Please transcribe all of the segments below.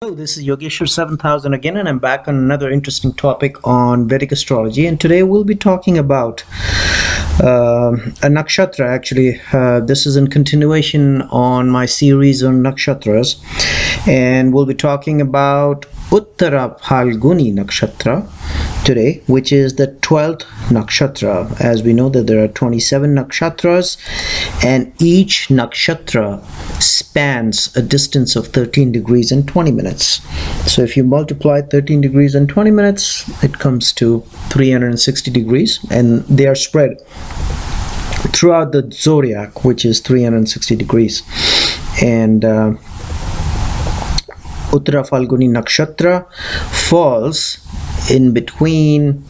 Hello, this is Yogeshwar 7000 again, and I'm back on another interesting topic on Vedic astrology. And today we'll be talking about a nakshatra. Actually, this is in continuation on my series on nakshatras, and we'll be talking about Uttara Phalguni Nakshatra today, which is the 12th nakshatra. As we know that there are 27 nakshatras, and each nakshatra spans a distance of 13 degrees and 20 minutes. So if you multiply 13 degrees and 20 minutes, it comes to 360 degrees, and they are spread throughout the zodiac, which is 360 degrees. And Uttara Phalguni Nakshatra falls in between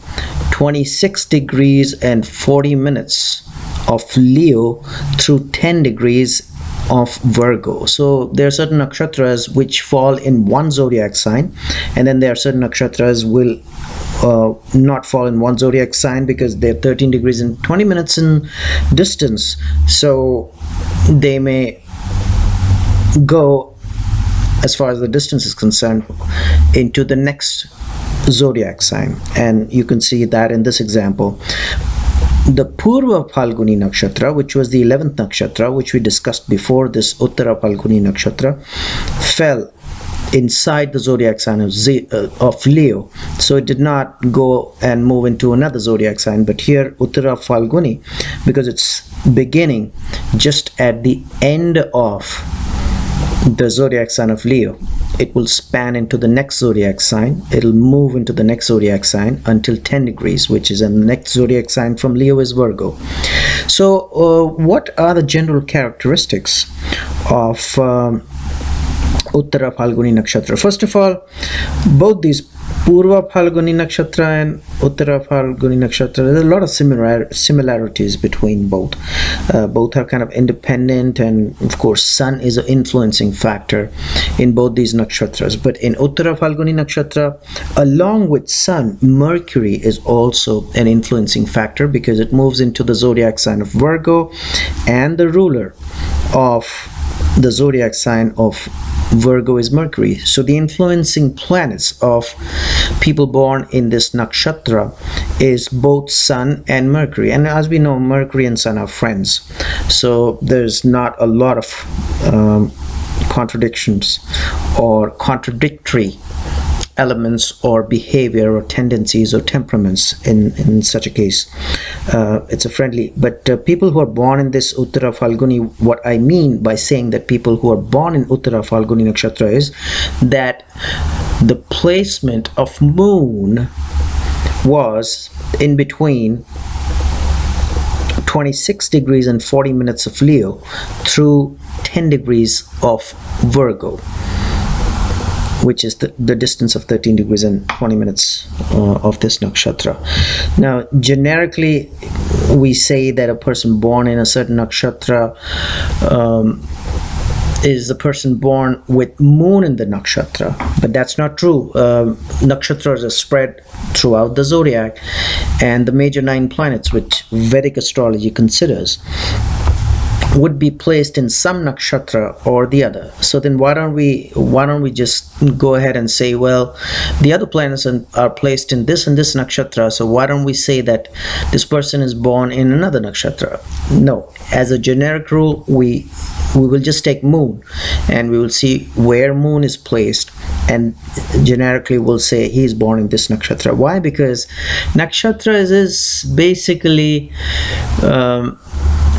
26 degrees and 40 minutes of Leo through 10 degrees of Virgo. So there are certain nakshatras which fall in one zodiac sign, and then there are certain nakshatras will not fall in one zodiac sign because they're 13 degrees and 20 minutes in distance. So they may go, as far as the distance is concerned, into the next zodiac sign, and you can see that in this example. The Purva Phalguni Nakshatra, which was the 11th nakshatra, which we discussed before this Uttara Phalguni Nakshatra, fell inside the zodiac sign of Leo. So it did not go and move into another zodiac sign. But here, Uttara Phalguni, because it's beginning just at the end of the zodiac sign of Leo, it will span into the next zodiac sign. It'll move into the next zodiac sign until 10 degrees, which is the next zodiac sign from Leo is Virgo. So what are the general characteristics of Uttara Phalguni Nakshatra? First of all, both these Purva Phalguni Nakshatra and Uttara Phalguni Nakshatra, there's a lot of similarities between both. Both are kind of independent, and of course sun is an influencing factor in both these nakshatras. But in Uttara Phalguni Nakshatra, along with sun, Mercury is also an influencing factor because it moves into the zodiac sign of Virgo, and the ruler of the zodiac sign of Virgo is Mercury. So the influencing planets of people born in this nakshatra is both Sun and Mercury. And as we know, Mercury and Sun are friends. So there's not a lot of contradictions or contradictory elements or behavior or tendencies or temperaments in such a case. It's a friendly, but people who are born in this Uttara Phalguni, what I mean by saying that people who are born in Uttara Phalguni Nakshatra is that the placement of moon was in between 26 degrees and 40 minutes of Leo through 10 degrees of Virgo, which is the distance of 13 degrees and 20 minutes of this nakshatra. Now, generically, we say that a person born in a certain nakshatra is a person born with moon in the nakshatra, but that's not true. Nakshatras are spread throughout the zodiac, and the major 9 planets which Vedic astrology considers would be placed in some nakshatra or the other. So then why don't we just go ahead and say, well, the other planets are placed in this and this nakshatra, so why don't we say that this person is born in another nakshatra? No, as a generic rule, we will just take moon and we will see where moon is placed, and generically we'll say he is born in this nakshatra. Why? Because nakshatra is basically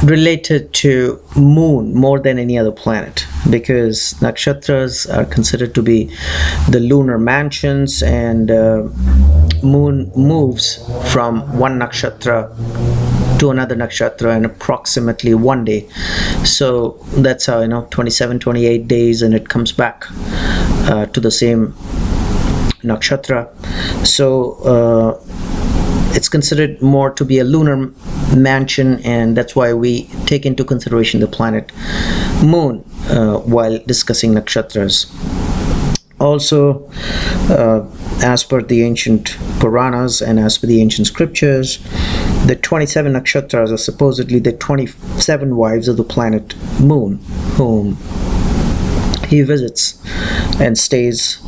related to moon more than any other planet, because nakshatras are considered to be the lunar mansions, and moon moves from one nakshatra to another nakshatra in approximately one day. So that's how 27-28 days, and it comes back to the same nakshatra. So it's considered more to be a lunar mansion, and that's why we take into consideration the planet moon while discussing nakshatras. Also, as per the ancient Puranas and as per the ancient scriptures, the 27 nakshatras are supposedly the 27 wives of the planet moon, whom he visits and stays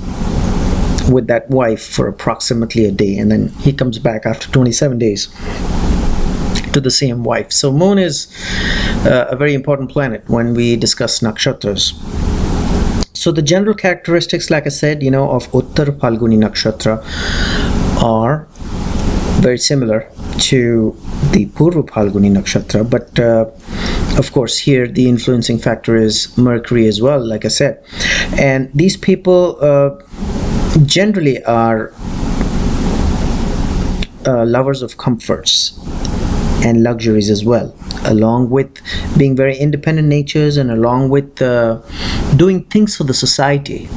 with that wife for approximately a day, and then he comes back after 27 days to the same wife. So moon is a very important planet when we discuss nakshatras. So the general characteristics, like I said, of Uttara Phalguni Nakshatra are very similar to the Purva Phalguni Nakshatra, but of course here the influencing factor is Mercury as well, like I said. And these people generally are lovers of comforts and luxuries as well, along with being very independent natures, and along with doing things for the society.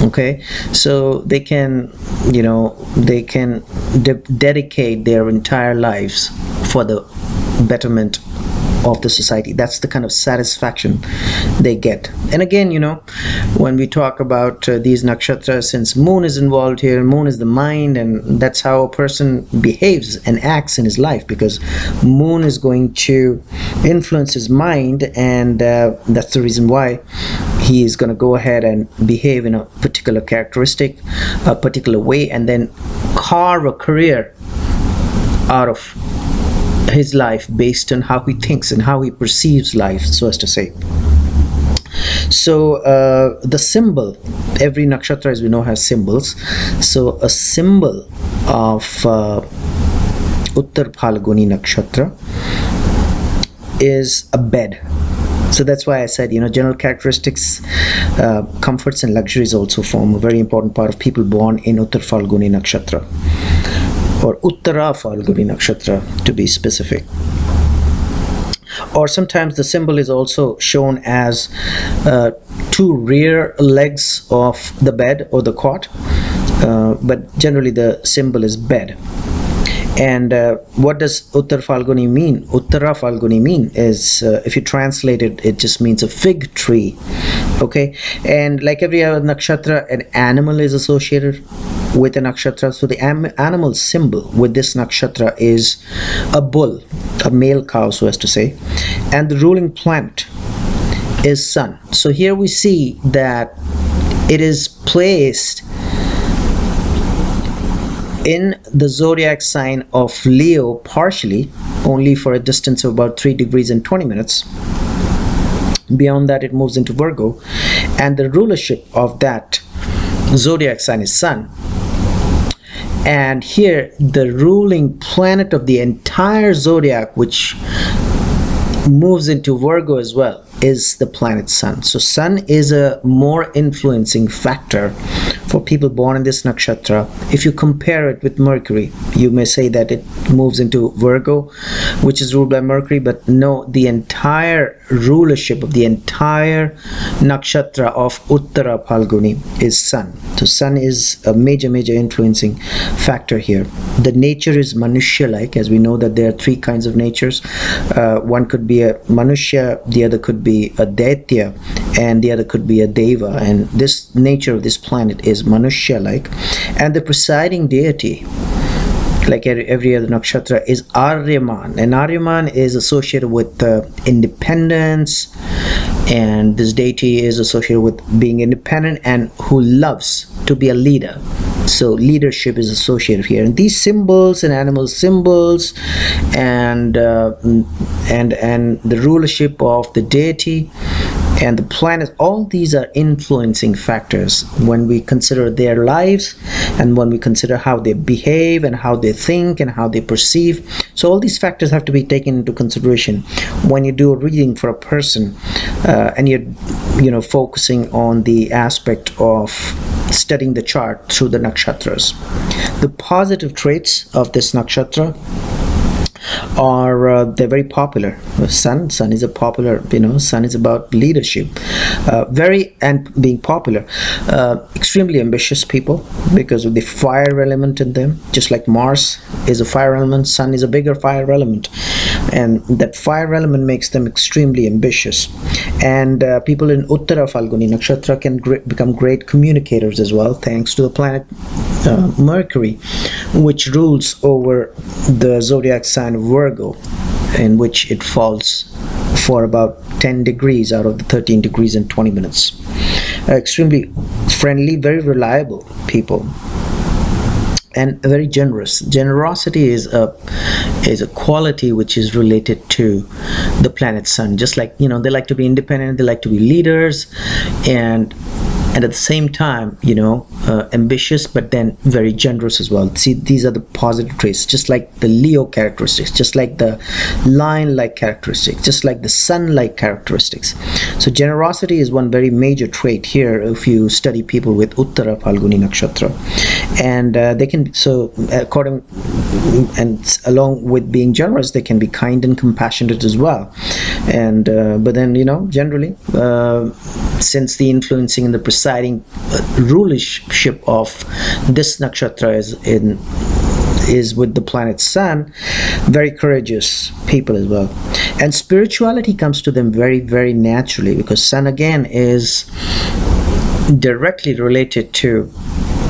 Okay, so they can dedicate their entire lives for the betterment of the society. That's the kind of satisfaction they get. And again, when we talk about these nakshatras, since moon is involved here, moon is the mind, and that's how a person behaves and acts in his life, because moon is going to influence his mind, and that's the reason why he is going to go ahead and behave in a particular characteristic, a particular way, and then carve a career out of his life based on how he thinks and how he perceives life, so as to say. So the symbol, every nakshatra, as we know, has symbols. So a symbol of Uttara Phalguni Nakshatra is a bed. So that's why I said, general characteristics, comforts and luxuries also form a very important part of people born in Uttara Phalguni Nakshatra, or Uttara Phalguni Nakshatra to be specific. Or sometimes the symbol is also shown as two rear legs of the bed or the cot, but generally the symbol is bed. And what does Uttara Phalguni mean? Uttara Phalguni mean is, if you translate it, it just means a fig tree. Okay, and like every other nakshatra, an animal is associated with a nakshatra. So the animal symbol with this nakshatra is a bull, a male cow, so as to say, and the ruling planet is sun. So here we see that it is placed in the zodiac sign of Leo partially, only for a distance of about 3 degrees and 20 minutes. Beyond that, it moves into Virgo, and the rulership of that zodiac sign is Sun. And here the ruling planet of the entire zodiac, which moves into Virgo as well, is the planet Sun. So Sun is a more influencing factor for people born in this nakshatra. If you compare it with Mercury, you may say that it moves into Virgo, which is ruled by Mercury, but no, the entire rulership of the entire nakshatra of Uttara Phalguni is Sun. So Sun is a major influencing factor here. The nature is Manushya-like, as we know that there are 3 kinds of natures. One could be a Manushya, the other could be a Daitya, and the other could be a Deva. And this nature of this planet is Manushya-like. And the presiding deity, like every other nakshatra, is Aryaman, and Aryaman is associated with independence, and this deity is associated with being independent and who loves to be a leader. So leadership is associated here, and these symbols and animal symbols and the rulership of the deity and the planets, all these are influencing factors when we consider their lives and when we consider how they behave and how they think and how they perceive. So all these factors have to be taken into consideration when you do a reading for a person, and you're focusing on the aspect of studying the chart through the nakshatras. The positive traits of this nakshatra are they're very popular. Sun is a popular, Sun is about leadership, and being popular, extremely ambitious people because of the fire element in them. Just like Mars is a fire element, Sun is a bigger fire element, and that fire element makes them extremely ambitious. And people in Uttara Phalguni Nakshatra can become great communicators as well, thanks to the planet Mercury, which rules over the zodiac sign of Virgo, in which it falls for about 10 degrees out of the 13 degrees and 20 minutes. extremely friendly, very reliable people, and very generous. Generosity is a quality which is related to the planet Sun. Just like, they like to be independent, they like to be leaders, and at the same time, ambitious, but then very generous as well. See, these are the positive traits, just like the Leo characteristics, just like the lion-like characteristics, just like the sun-like characteristics. So generosity is one very major trait here if you study people with Uttara Phalguni Nakshatra. And they can, so according, and along with being generous, they can be kind and compassionate as well. And but then, generally, since the influencing and the presiding rulership of this nakshatra is with the planet Sun, very courageous people as well. And spirituality comes to them very, very naturally, because Sun again is directly related to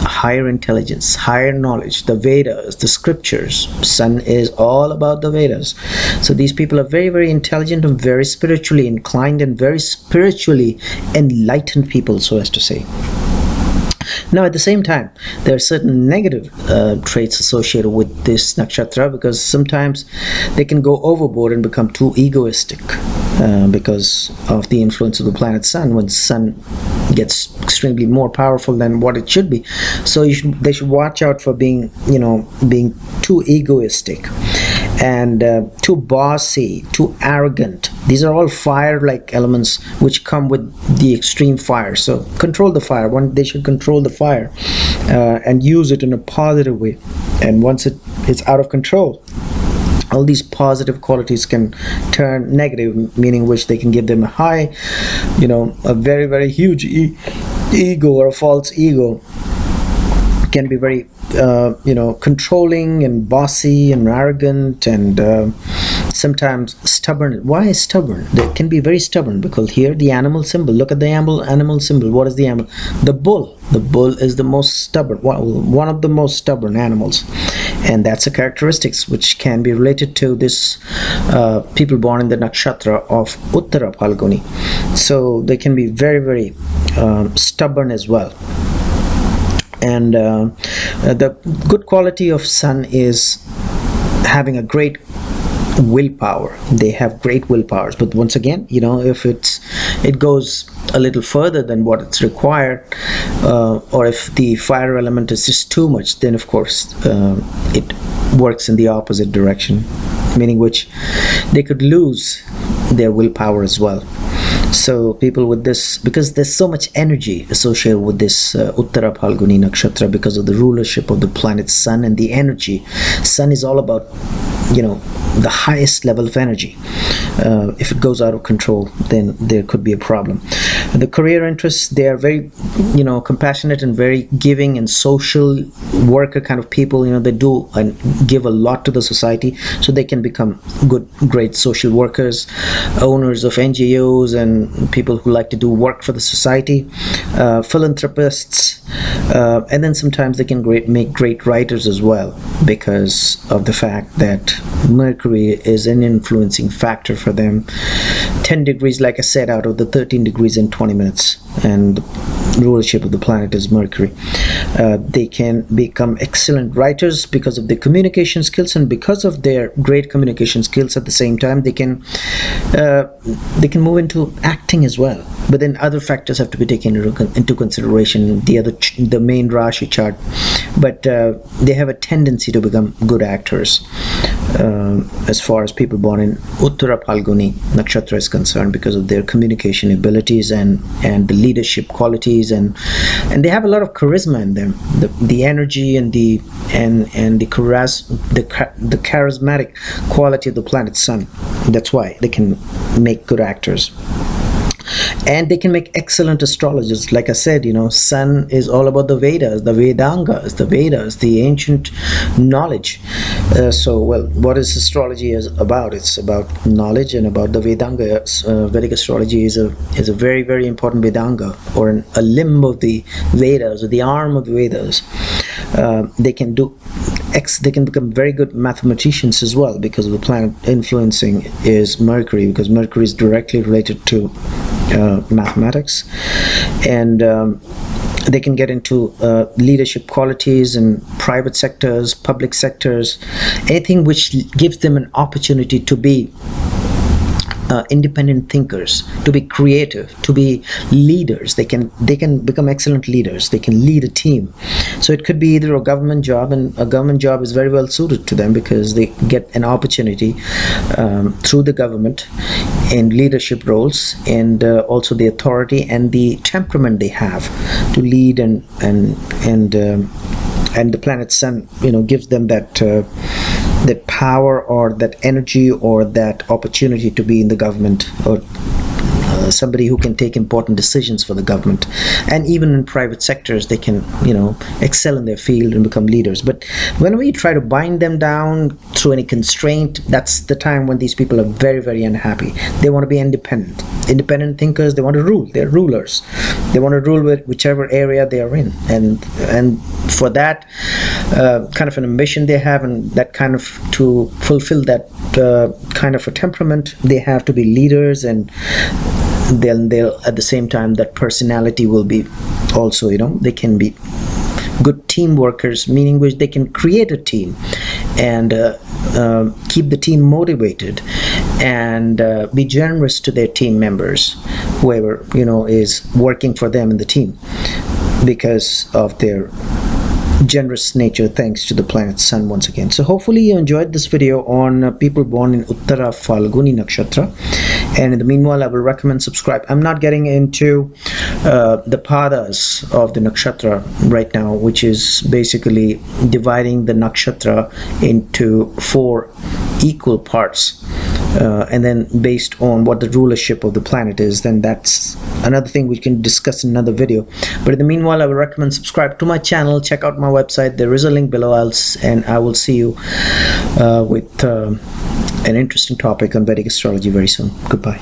higher intelligence, higher knowledge, the Vedas, the scriptures. Sun is all about the Vedas. So these people are very, very intelligent and very spiritually inclined and very spiritually enlightened people, so as to say. Now, at the same time, there are certain negative traits associated with this nakshatra, because sometimes they can go overboard and become too egoistic because of the influence of the planet Sun. When Sun gets extremely more powerful than what it should be, so they should watch out for being too egoistic and too bossy, too arrogant. These are all fire-like elements which come with the extreme fire. So control the fire. They should control the fire and use it in a positive way. And once it's out of control, all these positive qualities can turn negative, meaning which they can give them a high, a very, very huge ego, or a false ego. Can be very controlling and bossy and arrogant, and sometimes stubborn. Why is stubborn? They can be very stubborn, because here the animal symbol, look at the animal symbol. What is the animal? The bull. The bull is the most stubborn, one of the most stubborn animals, and that's a characteristics which can be related to this people born in the nakshatra of Uttara Phalguni. So they can be very, very stubborn as well. And the good quality of Sun is having a great willpower. They have great willpowers, but once again, if it goes a little further than what it's required, or if the fire element is just too much, then of course it works in the opposite direction, meaning which they could lose their willpower as well. So people with this, because there's so much energy associated with this Uttara Phalguni Nakshatra, because of the rulership of the planet Sun and the energy. Sun is all about, the highest level of energy. If it goes out of control, then there could be a problem. The career interests, they are very, compassionate and very giving and social worker kind of people. They do and give a lot to the society, so they can become great social workers, owners of NGOs, and people who like to do work for the society, philanthropists, and then sometimes they can make great writers as well, because of the fact that Mercury is an influencing factor for them. 10 degrees, like I said, out of the 13 degrees in 20 minutes, and the rulership of the planet is Mercury. They can become excellent writers because of their communication skills, and because of their great communication skills, at the same time they can move into acting as well. But then other factors have to be taken into consideration, the main Rashi chart. But they have a tendency to become good actors as far as people born in Uttara Phalguni Nakshatra is concerned, because of their communication abilities and the leadership qualities, and they have a lot of charisma in them, the energy and the charismatic quality of the planet Sun. That's why they can make good actors. And they can make excellent astrologers. Like I said, Sun is all about the Vedas, the Vedas, the ancient knowledge. What is astrology about? It's about knowledge and about the Vedanga. Vedic astrology is a very, very important Vedanga, or a limb of the Vedas, or the arm of the Vedas. They can do they can become very good mathematicians as well, because of the planet influencing is Mercury, because Mercury is directly related to mathematics. And they can get into leadership qualities in private sectors, public sectors, anything which gives them an opportunity to be independent thinkers, to be creative, to be leaders. They can become excellent leaders. They can lead a team. So it could be either a government job, and a government job is very well suited to them, because they get an opportunity through the government in leadership roles, and also the authority and the temperament they have to lead, and the planet Sun, gives them that power, or that energy, or that opportunity to be in the government, or somebody who can take important decisions for the government. And even in private sectors, they can excel in their field and become leaders. But when we try to bind them down through any constraint, that's the time when these people are very, very unhappy. They want to be independent thinkers. They want to rule. They're rulers. They want to rule with whichever area they are in, and for that kind of an ambition they have, and that kind of, to fulfill that kind of a temperament, they have to be leaders. And then they'll, at the same time, that personality will be also, they can be good team workers, meaning which they can create a team and keep the team motivated, and be generous to their team members, whoever is working for them in the team, because of their generous nature, thanks to the planet Sun once again. So hopefully you enjoyed this video on people born in Uttara Phalguni Nakshatra. And in the meanwhile, I will recommend subscribe. I'm not getting into the padas of the nakshatra right now, which is basically dividing the nakshatra into 4 equal parts, and then based on what the rulership of the planet is, then that's another thing we can discuss in another video. But in the meanwhile, I will recommend subscribe to my channel, check out my website. There is a link below, and I will see you with an interesting topic on Vedic astrology very soon. Goodbye.